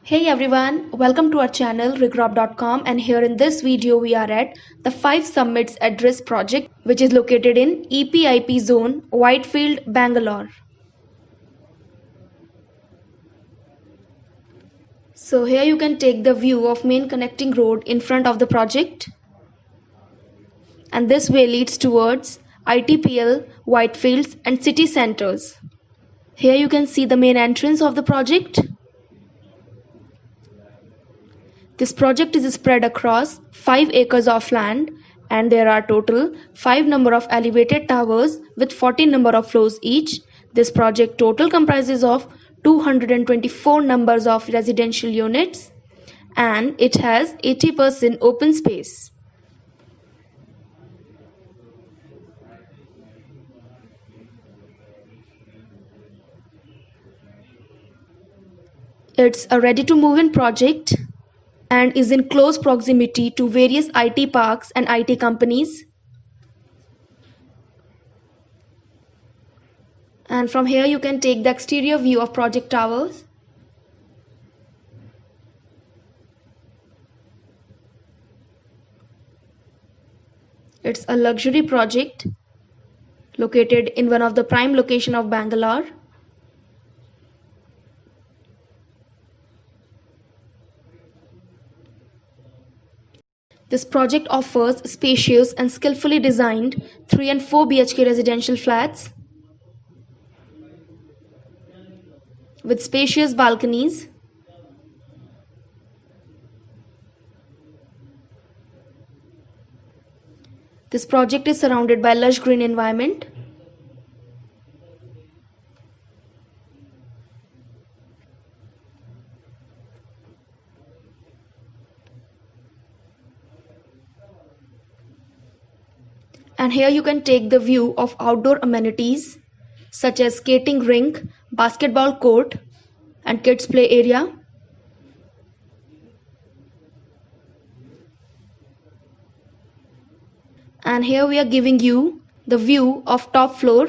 Hey everyone, welcome to our channel Rigrop.com, and here in this video we are at the 5 Summits Address project, which is located in EPIP zone, Whitefield, Bangalore. So here you can take the view of main connecting road in front of the project, and this way leads towards ITPL, Whitefields and city centers. Here you can see the main entrance of the project. This project is spread across 5 acres of land, and there are total 5 number of elevated towers with 14 number of floors each. This project total comprises of 224 numbers of residential units, and it has 80% open space. It's a ready to move in project and is in close proximity to various IT parks and IT companies. And from here you can take the exterior view of project towers. It's a luxury project located in one of the prime location of Bangalore. This project offers spacious and skillfully designed 3 and 4 BHK residential flats with spacious balconies. This project is surrounded by lush green environment. And here you can take the view of outdoor amenities such as skating rink, basketball court and kids play area. And here we are giving you the view of top floor.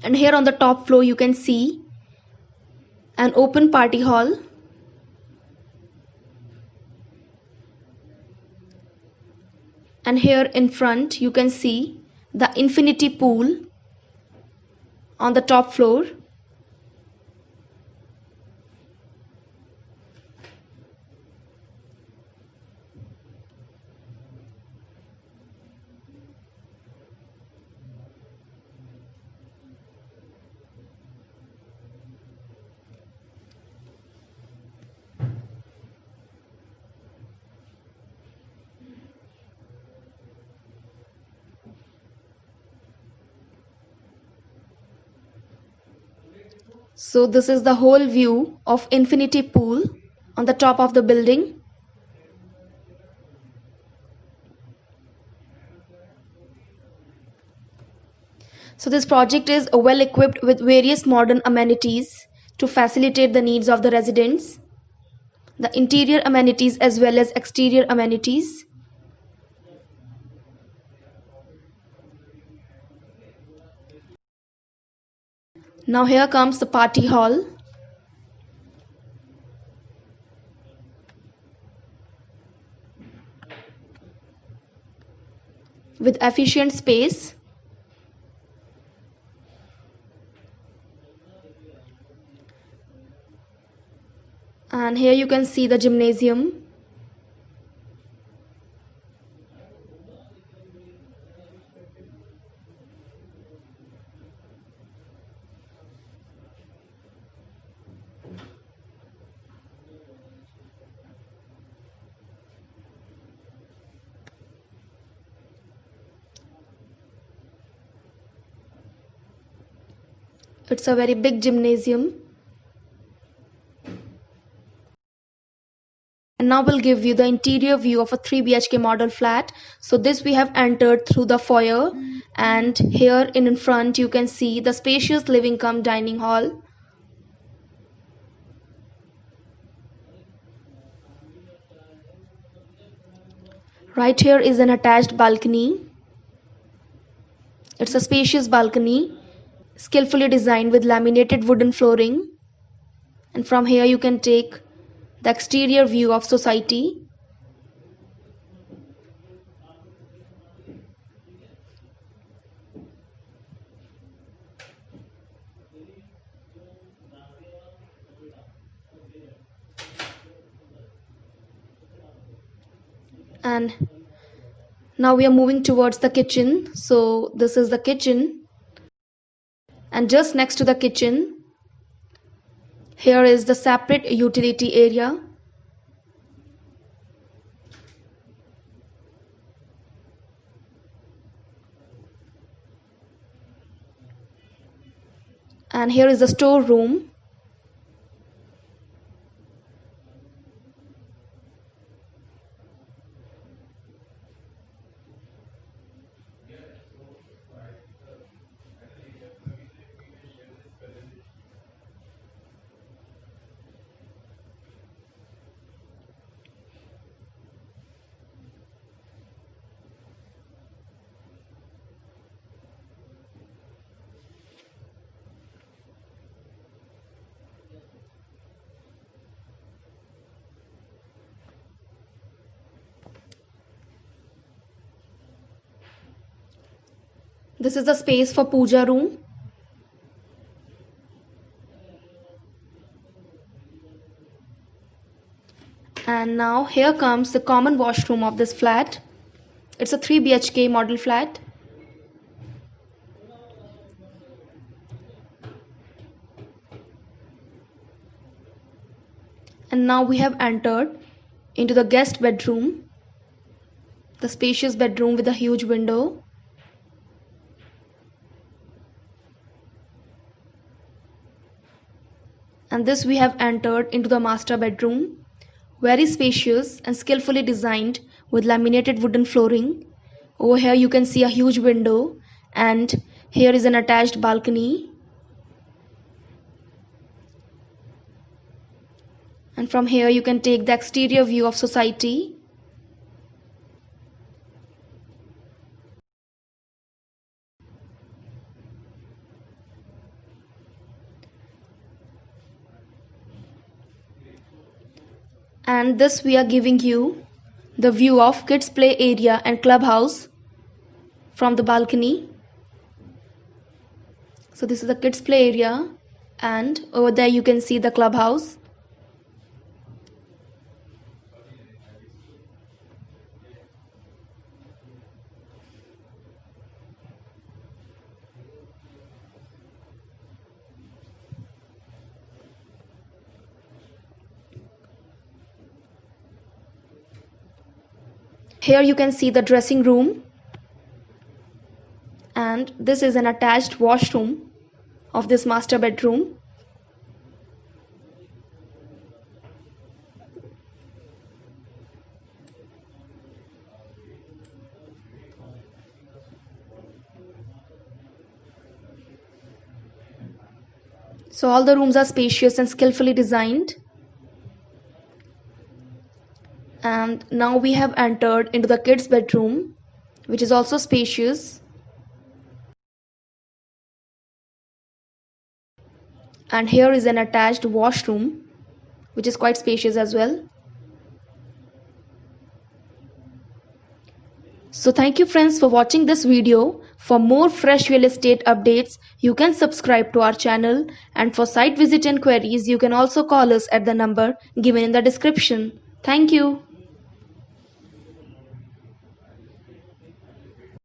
And here on the top floor you can see an open party hall. And here in front you can see the infinity pool on the top floor. So this is the whole view of infinity pool on the top of the building. So this project is well equipped with various modern amenities to facilitate the needs of the residents, the interior amenities as well as exterior amenities. Now here comes the party hall. With efficient space. And here you can see the gymnasium. It's a very big gymnasium. And now we'll give you the interior view of a 3 BHK model flat. So this we have entered through the foyer, and here in front you can see the spacious living cum dining hall. Right here is an attached balcony. It's a spacious balcony, skillfully designed with laminated wooden flooring. And from here you can take the exterior view of society. And now we are moving towards the kitchen. So this is the kitchen, and just next to the kitchen here is the separate utility area. And here is the storeroom. This is the space for puja room. And now here comes the common washroom of this flat. It's a 3 BHK model flat. And now we have entered into the guest bedroom, the spacious bedroom with a huge window. And this we have entered into the master bedroom, very spacious and skillfully designed with laminated wooden flooring. Over here you can see a huge window, and here is an attached balcony. And from here you can take the exterior view of society. And this we are giving you the view of kids play area and clubhouse from the balcony. So this is the kids play area, and over there you can see the clubhouse. Here you can see the dressing room, and this is an attached washroom of this master bedroom. So all the rooms are spacious and skillfully designed. And now we have entered into the kids bedroom, which is also spacious. And here is an attached washroom, which is quite spacious as well. So thank you friends for watching this video. For more fresh real estate updates, you can subscribe to our channel, and for site visit and queries, you can also call us at the number given in the description. Thank you.